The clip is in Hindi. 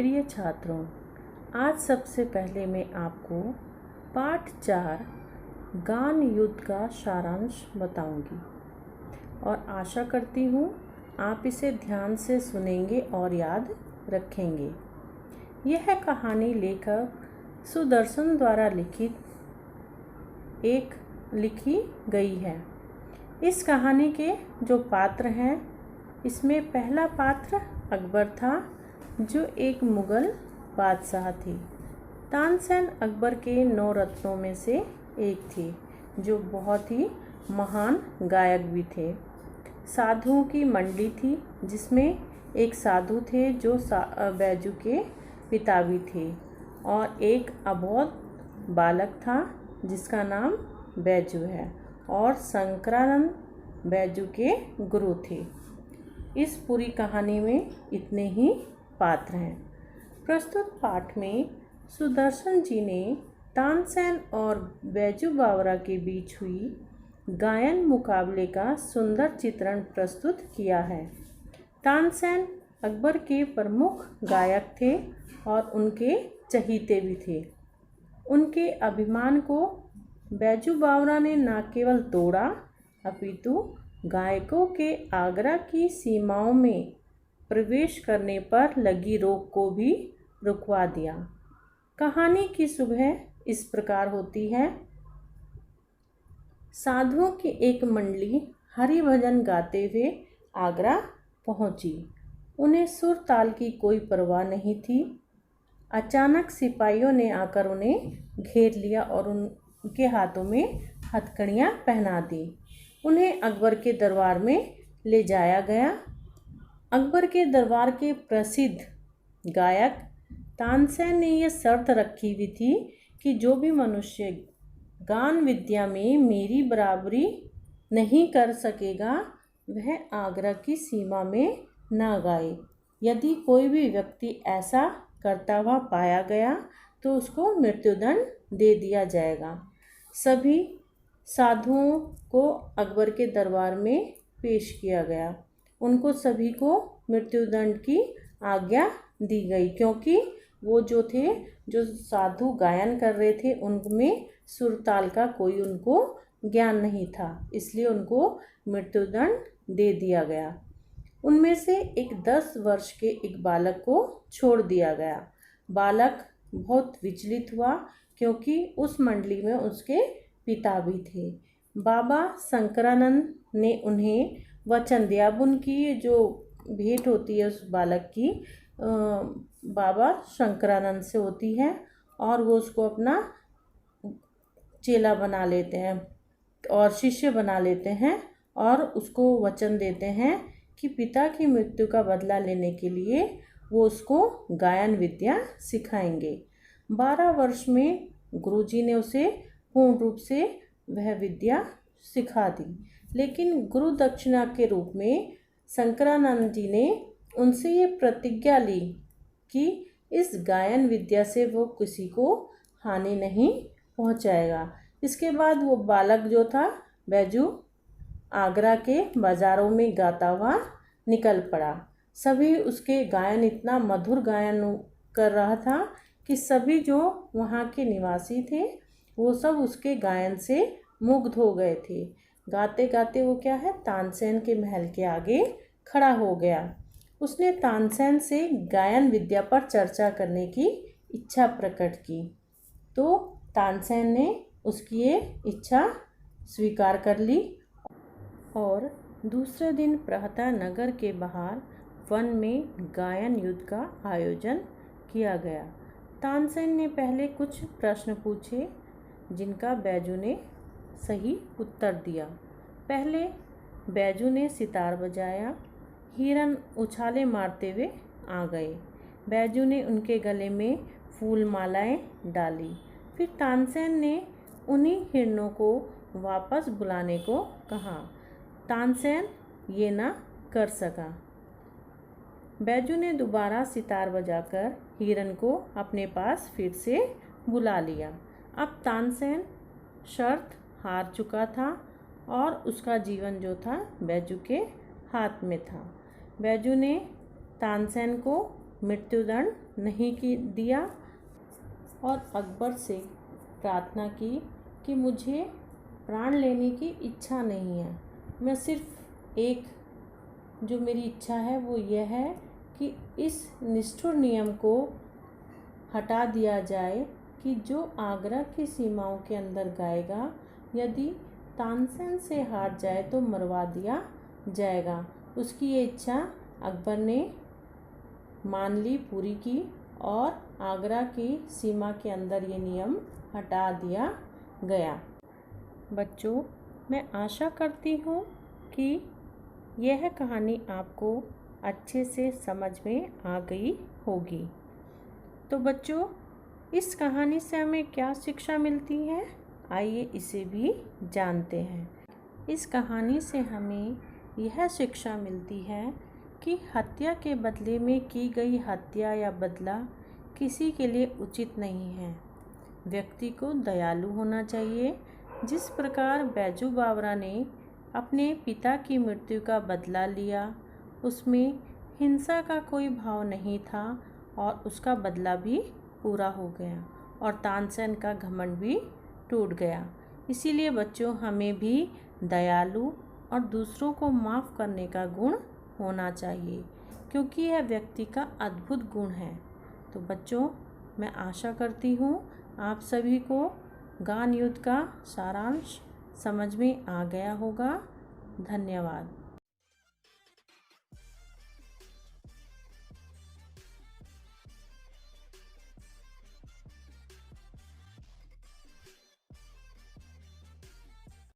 प्रिय छात्रों, आज सबसे पहले मैं आपको पाठ 4 गान युद्ध का सारांश बताऊंगी और आशा करती हूँ आप इसे ध्यान से सुनेंगे और याद रखेंगे। यह कहानी लेखक सुदर्शन द्वारा लिखी गई है। इस कहानी के जो पात्र हैं, इसमें पहला पात्र अकबर था, जो एक मुग़ल बादशाह थे। तानसेन अकबर के 9 रत्नों में से एक थे, जो बहुत ही महान गायक भी थे। साधुओं की मंडली थी, जिसमें एक साधु थे जो बैजू के पिता भी थे, और एक अबोध बालक था जिसका नाम बैजू है, और शंकरानंद बैजू के गुरु थे। इस पूरी कहानी में इतने ही पात्र हैं। प्रस्तुत पाठ में सुदर्शन जी ने तानसेन और बैजू बावरा के बीच हुई गायन मुकाबले का सुंदर चित्रण प्रस्तुत किया है। तानसेन अकबर के प्रमुख गायक थे और उनके चहीते भी थे। उनके अभिमान को बैजू बावरा ने न केवल तोड़ा, अपितु गायकों के आगरा की सीमाओं में प्रवेश करने पर लगी रोक को भी रुकवा दिया। कहानी की सुबह इस प्रकार होती है। साधुओं की एक मंडली हरि भजन गाते हुए आगरा पहुंची। उन्हें सुर ताल की कोई परवाह नहीं थी। अचानक सिपाहियों ने आकर उन्हें घेर लिया और उनके हाथों में हथकड़ियाँ पहना दी। उन्हें अकबर के दरबार में ले जाया गया। अकबर के दरबार के प्रसिद्ध गायक तानसेन ने यह शर्त रखी हुई थी कि जो भी मनुष्य गान विद्या में मेरी बराबरी नहीं कर सकेगा, वह आगरा की सीमा में न गाए। यदि कोई भी व्यक्ति ऐसा करता हुआ पाया गया तो उसको मृत्युदंड दे दिया जाएगा। सभी साधुओं को अकबर के दरबार में पेश किया गया। उनको सभी को मृत्युदंड की आज्ञा दी गई, क्योंकि वो जो साधु गायन कर रहे थे, उनमें सुर ताल का कोई उनको ज्ञान नहीं था, इसलिए उनको मृत्युदंड दे दिया गया। उनमें से एक 10 वर्ष के एक बालक को छोड़ दिया गया। बालक बहुत विचलित हुआ, क्योंकि उस मंडली में उसके पिता भी थे। बाबा शंकरानंद ने उन्हें वचन दिया। अब उनकी जो भेंट होती है उस बालक की बाबा शंकरानंद से होती है, और वो उसको अपना चेला बना लेते हैं और शिष्य बना लेते हैं, और उसको वचन देते हैं कि पिता की मृत्यु का बदला लेने के लिए वो उसको गायन विद्या सिखाएंगे। 12 वर्ष में गुरुजी ने उसे पूर्ण रूप से वह विद्या सिखा दी, लेकिन गुरु दक्षिणा के रूप में शंकरानंद जी ने उनसे ये प्रतिज्ञा ली कि इस गायन विद्या से वो किसी को हानि नहीं पहुंचाएगा। इसके बाद वो बालक जो था बैजू आगरा के बाज़ारों में गाता हुआ निकल पड़ा। सभी उसके गायन इतना मधुर गायन कर रहा था कि सभी जो वहाँ के निवासी थे वो सब उसके गायन से मुग्ध हो गए थे। गाते गाते वो तानसेन के महल के आगे खड़ा हो गया। उसने तानसेन से गायन विद्या पर चर्चा करने की इच्छा प्रकट की, तो तानसेन ने उसकी ये इच्छा स्वीकार कर ली, और दूसरे दिन प्रातः नगर के बाहर वन में गायन युद्ध का आयोजन किया गया। तानसेन ने पहले कुछ प्रश्न पूछे, जिनका बैजू ने सही उत्तर दिया। पहले बैजू ने सितार बजाया। हिरन उछाले मारते हुए आ गए। बैजू ने उनके गले में फूल मालाएं डाली। फिर तानसेन ने उन्हीं हिरणों को वापस बुलाने को कहा। तानसेन ये ना कर सका। बैजू ने दोबारा सितार बजाकर हिरन को अपने पास फिर से बुला लिया। अब तानसेन शर्त हार चुका था और उसका जीवन जो था बैजू के हाथ में था। बैजू ने तानसेन को मृत्युदंड नहीं दिया और अकबर से प्रार्थना की कि मुझे प्राण लेने की इच्छा नहीं है। मैं सिर्फ एक जो मेरी इच्छा है वो यह है कि इस निष्ठुर नियम को हटा दिया जाए कि जो आगरा की सीमाओं के अंदर गाएगा, यदि तानसेन से हार जाए तो मरवा दिया जाएगा। उसकी ये इच्छा अकबर ने मान ली, पूरी की और आगरा की सीमा के अंदर ये नियम हटा दिया गया। बच्चों, मैं आशा करती हूँ कि यह कहानी आपको अच्छे से समझ में आ गई होगी। तो बच्चों, इस कहानी से हमें क्या शिक्षा मिलती है, आइए इसे भी जानते हैं। इस कहानी से हमें यह शिक्षा मिलती है कि हत्या के बदले में की गई हत्या या बदला किसी के लिए उचित नहीं है। व्यक्ति को दयालु होना चाहिए। जिस प्रकार बैजू बावरा ने अपने पिता की मृत्यु का बदला लिया, उसमें हिंसा का कोई भाव नहीं था और उसका बदला भी पूरा हो गया और तानसेन का घमंड भी टूट गया। इसीलिए बच्चों, हमें भी दयालु और दूसरों को माफ़ करने का गुण होना चाहिए, क्योंकि यह व्यक्ति का अद्भुत गुण है। तो बच्चों, मैं आशा करती हूँ आप सभी को गान युद्ध का सारांश समझ में आ गया होगा। धन्यवाद।